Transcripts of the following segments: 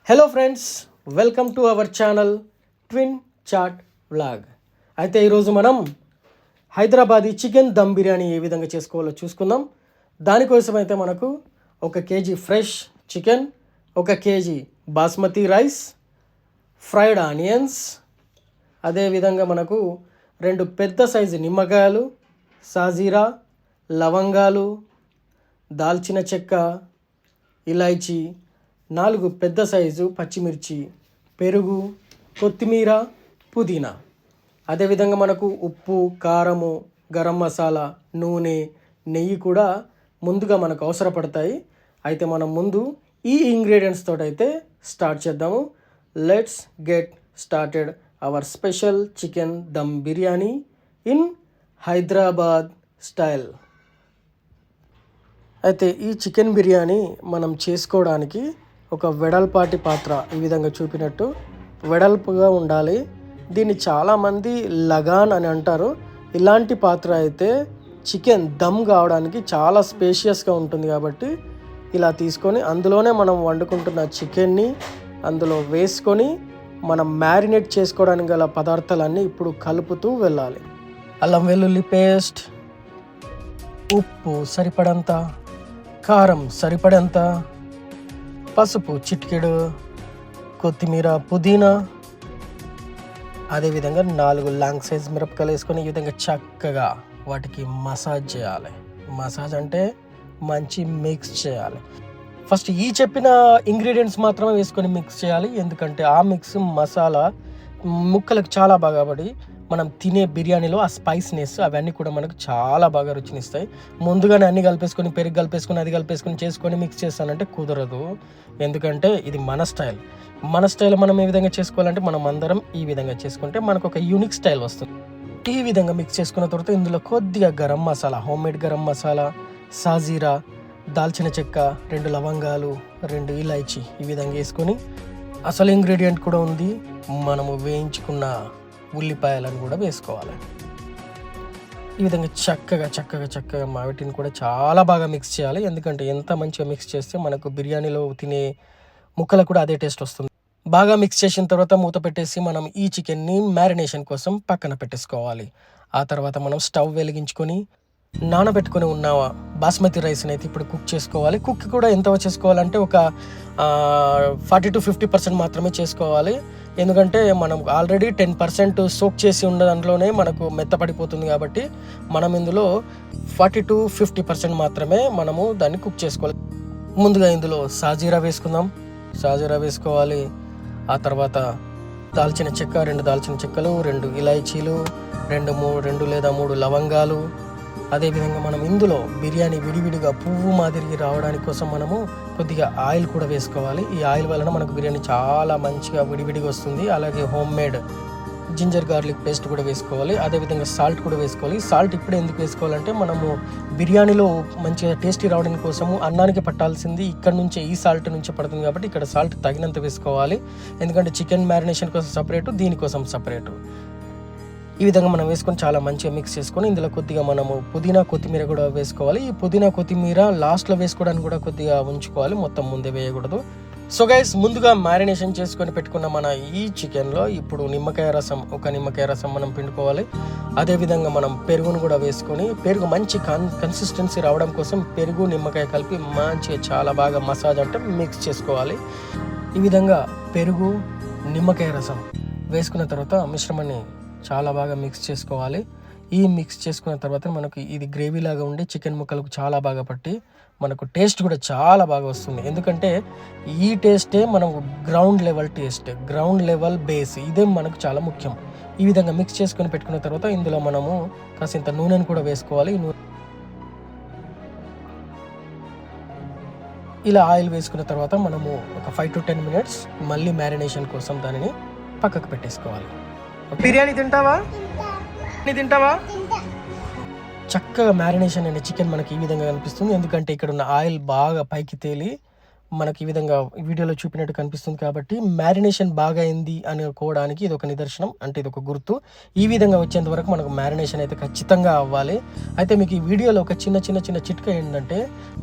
Hello friends, welcome to our channel twin chat vlog. అయితే ఈరోజు మనం హైదరాబాదీ చికెన్ దమ్ బిర్యానీ ఏ విధంగా చేసుకోవాలో చూసుకుందాం. దానికోసం అయితే మనకు 1 KG fresh chicken, 1 KG basmati rice, fried onions, అదేవిధంగా మనకు 2 పెద్ద సైజు నిమ్మకాయలు, సాజీరా, లవంగాలు, దాల్చిన చెక్క, ఇలాచీ, 4 పెద్ద సైజు పచ్చిమిర్చి, పెరుగు, కొత్తిమీర, పుదీనా. అదేవిధంగా మనకు ఉప్పు, కారము, గరం మసాలా, నూనె, నెయ్యి కూడా ముందుగా మనకు అవసరపడతాయి. అయితే మనం ముందు ఈ ఇంగ్రీడియంట్స్ తోటి అయితే స్టార్ట్ చేద్దాము. Let's get started our special chicken dum biryani in Hyderabad style. అయితే ఈ చికెన్ బిర్యానీ మనం చేసుకోవడానికి ఒక వెడల్పాటి పాత్ర ఈ విధంగా చూపినట్టు వెడల్పుగా ఉండాలి. దీన్ని చాలామంది లగాన్ అని అంటారు. ఇలాంటి పాత్ర అయితే చికెన్ దమ్ కావడానికి చాలా స్పేషియస్గా ఉంటుంది కాబట్టి ఇలా తీసుకొని అందులోనే మనం వండుకుంటున్న చికెన్ని అందులో వేసుకొని మనం మ్యారినేట్ చేసుకోవడానికి గల పదార్థాలన్నీ ఇప్పుడు కలుపుతూ వెళ్ళాలి. అల్లం వెల్లుల్లి పేస్ట్, ఉప్పు సరిపడంత, కారం సరిపడంత, పసుపు చిటికెడు, కొత్తిమీర, పుదీనా, అదేవిధంగా 4 లాంగ్ సైజ్ మిరపకాయలు వేసుకొని ఈ విధంగా చక్కగా వాటికి మసాజ్ చేయాలి. మసాజ్ అంటే మంచి మిక్స్ చేయాలి. ఫస్ట్ ఈ చెప్పిన ఇంగ్రీడియంట్స్ మాత్రమే వేసుకొని మిక్స్ చేయాలి. ఎందుకంటే ఆ మిక్స్ మసాలా ముక్కలకు చాలా బాగా పడి మనం తినే బిర్యానీలో ఆ స్పైస్నెస్ అవన్నీ కూడా మనకు చాలా బాగా రుచినిస్తాయి. ముందుగానే అన్ని కలిపేసుకొని పెరుగు కలిపేసుకొని అది కలిపేసుకొని చేసుకొని మిక్స్ చేస్తానంటే కుదరదు. ఎందుకంటే ఇది మన స్టైల్ మనం ఏ విధంగా చేసుకోవాలంటే మనం అందరం ఈ విధంగా చేసుకుంటే మనకు ఒక యూనిక్ స్టైల్ వస్తుంది. ఈ విధంగా మిక్స్ చేసుకున్న తర్వాత ఇందులో కొద్దిగా గరం మసాలా, హోమ్మేడ్ గరం మసాలా, సాజీరా, దాల్చిన చెక్క, 2 లవంగాలు, 2 ఇలాచీ ఈ విధంగా వేసుకొని అసలు ఇంగ్రీడియంట్ కూడా ఉంది, మనము వేయించుకున్న ఉల్లిపాయలను కూడా వేసుకోవాలి. ఈ విధంగా చక్కగా వాటిని కూడా చాలా బాగా మిక్స్ చేయాలి. ఎందుకంటే ఎంత మంచిగా మిక్స్ చేస్తే మనకు బిర్యానీలో తినే ముక్కలకు కూడా అదే టేస్ట్ వస్తుంది. బాగా మిక్స్ చేసిన తర్వాత మూత పెట్టేసి మనం ఈ చికెన్ని మ్యారినేషన్ కోసం పక్కన పెట్టేసుకోవాలి. ఆ తర్వాత మనం స్టవ్ వెలిగించుకొని నానబెట్టుకొని ఉన్న బాస్మతి రైస్ని అయితే ఇప్పుడు కుక్ చేసుకోవాలి. కుక్ కూడా ఎంత చేసుకోవాలంటే ఒక 40-50% మాత్రమే చేసుకోవాలి. ఎందుకంటే మనం ఆల్రెడీ 10% సోక్ చేసి ఉన్న దాంట్లోనే మనకు మెత్తపడిపోతుంది కాబట్టి మనం ఇందులో 40-50% మాత్రమే మనము దాన్ని కుక్ చేసుకోవాలి. ముందుగా ఇందులో సాజీరా వేసుకుందాం. సాజీరా వేసుకోవాలి. ఆ తర్వాత దాల్చిన చెక్క, 2 దాల్చిన చెక్కలు, 2 ఇలాచీలు, 2 లేదా 3 లవంగాలు. అదేవిధంగా మనం ఇందులో బిర్యానీ విడివిడిగా పువ్వు మాదిరికి రావడానికి కోసం మనము కొద్దిగా ఆయిల్ కూడా వేసుకోవాలి. ఈ ఆయిల్ వలన మనకు బిర్యానీ చాలా మంచిగా విడివిడిగా వస్తుంది. అలాగే హోమ్మేడ్ జింజర్ గార్లిక్ పేస్ట్ కూడా వేసుకోవాలి. అదేవిధంగా సాల్ట్ కూడా వేసుకోవాలి. సాల్ట్ ఇప్పుడు ఎందుకు వేసుకోవాలంటే మనము బిర్యానీలో మంచిగా టేస్టీ రావడానికి కోసము అన్నానికి పట్టాల్సింది ఇక్కడ నుంచే ఈ సాల్ట్ నుంచి పడుతుంది కాబట్టి ఇక్కడ సాల్ట్ తగినంత వేసుకోవాలి. ఎందుకంటే చికెన్ మ్యారినేషన్ కోసం సపరేటు, దీనికోసం సపరేటు. ఈ విధంగా మనం వేసుకొని చాలా మంచిగా మిక్స్ చేసుకొని ఇందులో కొద్దిగా మనము పుదీనా, కొత్తిమీర కూడా వేసుకోవాలి. ఈ పుదీనా, కొత్తిమీర లాస్ట్లో వేసుకోవడానికి కూడా కొద్దిగా ఉంచుకోవాలి, మొత్తం ముందే వేయకూడదు. సో గైస్, ముందుగా మ్యారినేషన్ చేసుకొని పెట్టుకున్న మన ఈ చికెన్లో ఇప్పుడు ఒక నిమ్మకాయ రసం మనం పిండుకోవాలి. అదేవిధంగా మనం పెరుగును కూడా వేసుకొని పెరుగు మంచి కన్సిస్టెన్సీ రావడం కోసం పెరుగు, నిమ్మకాయ కలిపి మంచిగా చాలా బాగా మసాజ్ అంటే మిక్స్ చేసుకోవాలి. ఈ విధంగా పెరుగు, నిమ్మకాయ రసం వేసుకున్న తర్వాత మిశ్రమాన్ని చాలా బాగా మిక్స్ చేసుకోవాలి. ఈ మిక్స్ చేసుకున్న తర్వాత మనకు ఇది గ్రేవీ లాగా ఉండి చికెన్ ముక్కలకు చాలా బాగా పట్టి మనకు టేస్ట్ కూడా చాలా బాగా వస్తుంది. ఎందుకంటే ఈ టేస్టే మనకు గ్రౌండ్ లెవెల్ బేస్, ఇదే మనకు చాలా ముఖ్యం. ఈ విధంగా మిక్స్ చేసుకొని పెట్టుకున్న తర్వాత ఇందులో మనము కాసింత నూనెను కూడా వేసుకోవాలి. ఇలా ఆయిల్ వేసుకున్న తర్వాత మనము ఒక 5-10 మినిట్స్ మళ్ళీ మ్యారినేషన్ కోసం దానిని పక్కకు పెట్టేసుకోవాలి. బిర్యానీ తింటావా? చక్కగా మ్యారినేషన్ అయిన చికెన్ మనకి ఈ విధంగా కనిపిస్తుంది. ఎందుకంటే ఇక్కడ ఉన్న ఆయిల్ బాగా పైకి తేలి మనకి ఈ విధంగా వీడియోలో చూపినట్టు కనిపిస్తుంది కాబట్టి మ్యారినేషన్ బాగా అయింది అనుకోవడానికి ఇది ఒక నిదర్శనం, అంటే ఇది ఒక గుర్తు. ఈ విధంగా వచ్చేంత వరకు మనకు మ్యారినేషన్ అయితే ఖచ్చితంగా అవ్వాలి. అయితే మీకు ఈ వీడియోలో ఒక చిన్న చిట్కా ఏంటంటే,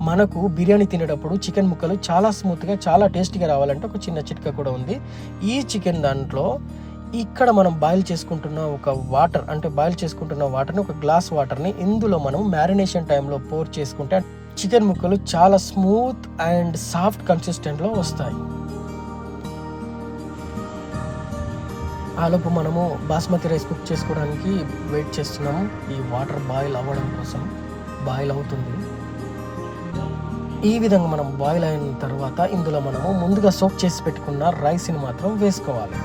మనకు బిర్యానీ తినేటప్పుడు చికెన్ ముక్కలు చాలా స్మూత్గా చాలా టేస్టీగా రావాలంటే ఒక చిన్న చిట్కా కూడా ఉంది. ఈ చికెన్ దాంట్లో ఇక్కడ మనం బాయిల్ చేసుకుంటున్న ఒక వాటర్, అంటే బాయిల్ చేసుకుంటున్న వాటర్ని, ఒక గ్లాస్ వాటర్ని ఇందులో మనం మ్యారినేషన్ టైంలో పోర్ చేసుకుంటే చికెన్ ముక్కలు చాలా స్మూత్ అండ్ సాఫ్ట్ కన్సిస్టెంట్లో వస్తాయి. ఆలోపు మనము బాస్మతి రైస్ కుక్ చేసుకోవడానికి వెయిట్ చేస్తున్నాము. ఈ వాటర్ బాయిల్ అవ్వడం కోసం బాయిల్ అవుతుంది. ఈ విధంగా మనం బాయిల్ అయిన తర్వాత ఇందులో మనము ముందుగా సోక్ చేసి పెట్టుకున్న రైస్ని మాత్రం వేసుకోవాలి.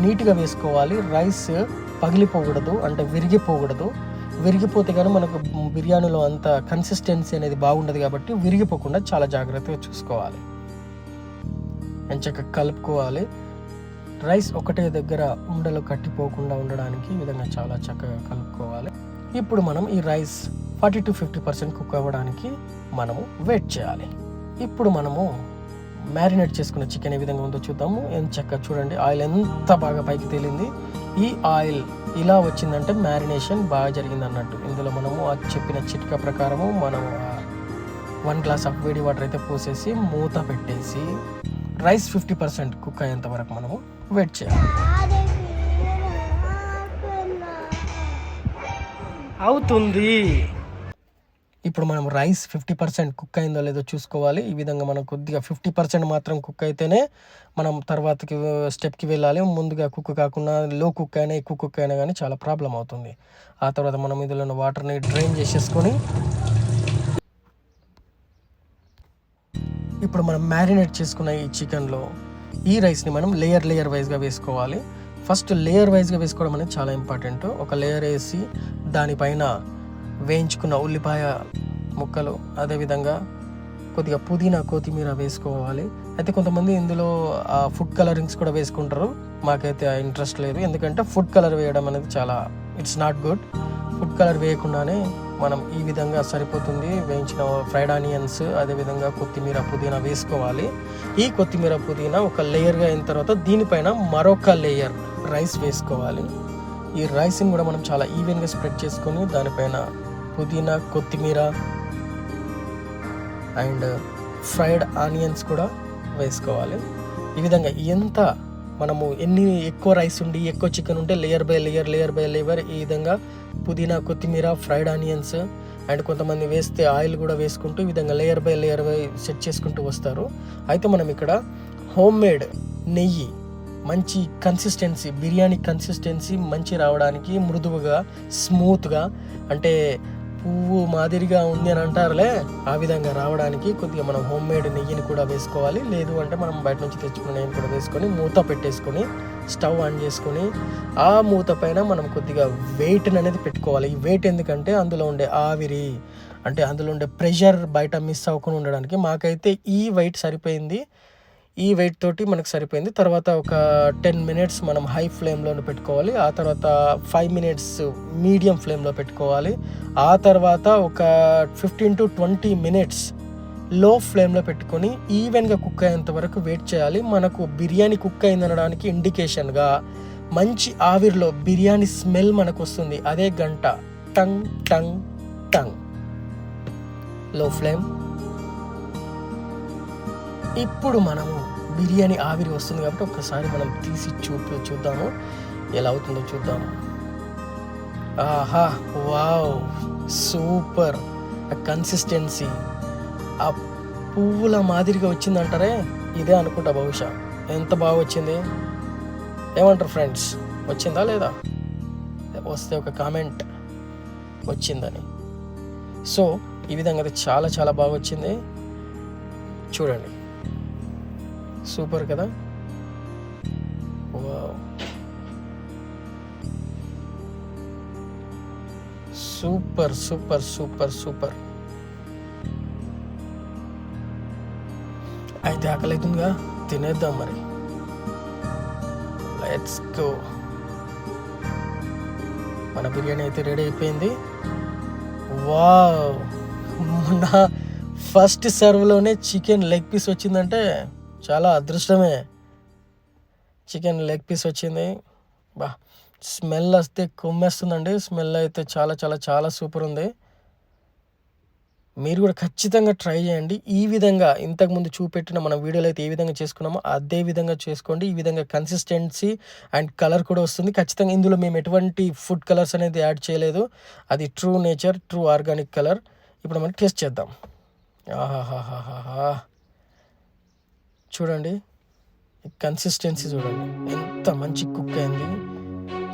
నీట్గా వేసుకోవాలి. రైస్ పగిలిపోకూడదు, అంటే విరిగిపోకూడదు. విరిగిపోతే కానీ మనకు బిర్యానీలో అంత కన్సిస్టెన్సీ అనేది బాగుండదు కాబట్టి విరిగిపోకుండా చాలా జాగ్రత్తగా చూసుకోవాలి. మంచిగా కలుపుకోవాలి. రైస్ ఒకటే దగ్గర ఉండలు కట్టిపోకుండా ఉండడానికి ఈ విధంగా చాలా చక్కగా కలుపుకోవాలి. ఇప్పుడు మనం ఈ రైస్ 40 to 50% కుక్ అవ్వడానికి మనము వెయిట్ చేయాలి. ఇప్పుడు మనము మ్యారినేట్ చేసుకున్న చికెన్ ఏ విధంగా ఉందో చూద్దాము. చక్కగా చూడండి, ఆయిల్ ఎంత బాగా పైకి తేలింది. ఈ ఆయిల్ ఇలా వచ్చిందంటే మ్యారినేషన్ బాగా జరిగింది అన్నట్టు. ఇందులో మనము చెప్పిన చిట్కా ప్రకారము మనము 1 గ్లాస్ ఆఫ్ వేడి వాటర్ అయితే పోసేసి మూత పెట్టేసి రైస్ 50% కుక్ అయ్యేంత వరకు మనము వెయిట్ చేయాలి. అవుతుంది. ఇప్పుడు మనం రైస్ 50% కుక్ అయిందో లేదో చూసుకోవాలి. ఈ విధంగా మనం కొద్దిగా 50% మాత్రం కుక్ అయితేనే మనం తర్వాతకి స్టెప్కి వెళ్ళాలి. ముందుగా కుక్ కాకుండా లో కుక్ అయినా ఎక్కువ కుక్ అయినా కానీ చాలా ప్రాబ్లం అవుతుంది. ఆ తర్వాత మనం ఇందులో ఉన్న వాటర్ని డ్రైన్ చేసేసుకొని ఇప్పుడు మనం మ్యారినేట్ చేసుకున్న ఈ చికెన్లో ఈ రైస్ని మనం లేయర్ వైజ్గా వేసుకోవాలి. ఫస్ట్ లేయర్ వైజ్గా వేసుకోవడం అనేది చాలా ఇంపార్టెంట్. ఒక లేయర్ వేసి దానిపైన వేయించుకున్న ఉల్లిపాయ ముక్కలు, అదేవిధంగా కొద్దిగా పుదీనా కొత్తిమీర వేసుకోవాలి. అయితే కొంతమంది ఇందులో ఫుడ్ కలరింగ్స్ కూడా వేసుకుంటారు. మాకైతే ఇంట్రెస్ట్ లేదు, ఎందుకంటే ఫుడ్ కలర్ వేయడం అనేది చాలా it's not good. Food colour వేయకుండానే మనం ఈ విధంగా సరిపోతుంది. వేయించిన ఫ్రైడ్ ఆనియన్స్, అదేవిధంగా కొత్తిమీర పుదీనా వేసుకోవాలి. ఈ కొత్తిమీర పుదీనా ఒక లేయర్గా అయిన తర్వాత దీనిపైన మరొక లేయర్ రైస్ వేసుకోవాలి. ఈ రైస్ని కూడా మనం చాలా ఈవెన్గా స్ప్రెడ్ చేసుకొని దానిపైన పుదీనా, కొత్తిమీర అండ్ ఫ్రైడ్ ఆనియన్స్ కూడా వేసుకోవాలి. ఈ విధంగా ఎంత మనము ఎన్ని ఎక్కువ రైస్ ఉండి ఎక్కువ చికెన్ ఉంటే లేయర్ బై లేయర్ ఈ విధంగా పుదీనా, కొత్తిమీర, ఫ్రైడ్ ఆనియన్స్ అండ్ కొంతమంది వేస్తే ఆయిల్ కూడా వేసుకుంటూ ఈ విధంగా లేయర్ బై సెట్ చేసుకుంటూ వస్తారు. అయితే మనం ఇక్కడ హోమ్ మేడ్ నెయ్యి మంచి కన్సిస్టెన్సీ, బిర్యానీ కన్సిస్టెన్సీ మంచి రావడానికి, మృదువుగా స్మూత్గా, అంటే పువ్వు మాదిరిగా ఉంది అని అంటారులే, ఆ విధంగా రావడానికి కొద్దిగా మనం హోమ్ మేడ్ నెయ్యిని కూడా వేసుకోవాలి. లేదు అంటే మనం బయట నుంచి తెచ్చుకున్న నెయ్యిని కూడా వేసుకొని మూత పెట్టేసుకొని స్టవ్ ఆన్ చేసుకొని ఆ మూత పైన మనం కొద్దిగా వెయిట్ అనేది పెట్టుకోవాలి. ఈ వెయిట్ ఎందుకంటే అందులో ఉండే ఆవిరి, అంటే అందులో ఉండే ప్రెషర్ బయట మిస్ అవ్వకుండా ఉండడానికి. మాకైతే ఈ వెయిట్ సరిపోయింది. ఈ వెయిట్ తోటి మనకు సరిపోయింది. తర్వాత ఒక 10 minutes మనం హై ఫ్లేమ్లో పెట్టుకోవాలి. ఆ తర్వాత 5 minutes మీడియం ఫ్లేమ్లో పెట్టుకోవాలి. ఆ తర్వాత ఒక 15 to 20 minutes లో ఫ్లేమ్లో పెట్టుకొని ఈవెన్గా కుక్ అయ్యేంత వరకు వెయిట్ చేయాలి. మనకు బిర్యానీ కుక్ అయిందనడానికి ఇండికేషన్గా మంచి ఆవిరిలో బిర్యానీ స్మెల్ మనకు వస్తుంది. అదే గంట టంగ్ టంగ్ టంగ్. లో ఫ్లేమ్. ఇప్పుడు మనము బిర్యానీ ఆవిరి వస్తుంది కాబట్టి ఒక్కసారి మనం తీసి చూద్దాము ఎలా అవుతుందో చూద్దాము. ఆహా, వావ్, సూపర్. కన్సిస్టెన్సీ ఆ పువ్వుల మాదిరిగా వచ్చిందంటారే, ఇదే అనుకుంటా బహుశా. ఎంత బాగా వచ్చింది, ఏమంటారు ఫ్రెండ్స్? వచ్చిందా లేదా? వస్తే ఒక కామెంట్ వచ్చిందని. సో ఈ విధంగా అది చాలా చాలా బాగా వచ్చింది. చూడండి, సూపర్ కదా. Wow, super super super super. అయితే ఆకలి అవుతుందిగా, తినేద్దాం మరి. Let's go. మన బిర్యానీ అయితే రెడీ అయిపోయింది. వావ్, నా ఫస్ట్ సర్వ్లోనే చికెన్ లెగ్ పీస్ వచ్చిందంటే చాలా అదృష్టమే. చికెన్ లెగ్ పీస్ వచ్చింది. బా స్మెల్ వస్తే కొమ్మేస్తుందండి. స్మెల్ అయితే చాలా చాలా చాలా సూపర్ ఉంది. మీరు కూడా ఖచ్చితంగా ట్రై చేయండి. ఈ విధంగా ఇంతకుముందు చూపెట్టిన మన వీడియోలో అయితే ఏ విధంగా చేసుకున్నామో అదే విధంగా చేసుకోండి. ఈ విధంగా కన్సిస్టెన్సీ అండ్ కలర్ కూడా వస్తుంది. ఖచ్చితంగా ఇందులో మేము ఎటువంటి ఫుడ్ కలర్స్ అనేది యాడ్ చేయలేదు. అది true nature, true organic colour. ఇప్పుడు మనం టేస్ట్ చేద్దాం. ఆహాహాహాహా, చూడండి కన్సిస్టెన్సీ చూడండి, ఎంత మంచి కుక్ అయింది.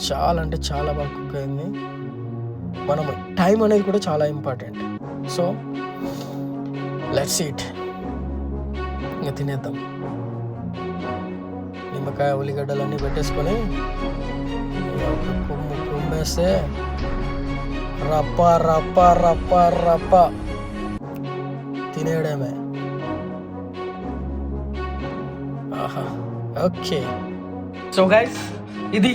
చాలా అంటే చాలా బాగా కుక్ అయింది. మనం టైం అనేది కూడా చాలా ఇంపార్టెంట్. So let's eat. ఇంకా తినేద్దాం. నిమ్మకాయ ఉల్లిగడ్డలు అన్నీ పెట్టేసుకొని కుమ్మేస్తే రప్ప రప్ప రప్ప రప్ప తినేయడమే. ఆహా, ఓకే. సో గైస్, ఇది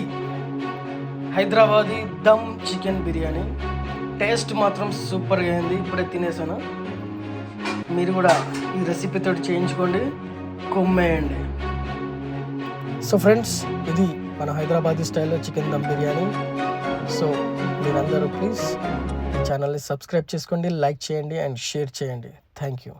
హైదరాబాదీ దమ్ చికెన్ బిర్యానీ. టేస్ట్ మాత్రం సూపర్గా అయింది. ఇప్పుడే తినేసాను. మీరు కూడా ఈ రెసిపీతో చేయించుకోండి, కొమ్మేయండి. సో ఫ్రెండ్స్, ఇది మన హైదరాబాదీ స్టైల్లో చికెన్ దమ్ బిర్యానీ. సో మీరందరూ ప్లీజ్ ఈ ఛానల్ని సబ్స్క్రైబ్ చేసుకోండి, లైక్ చేయండి అండ్ షేర్ చేయండి. Thank you.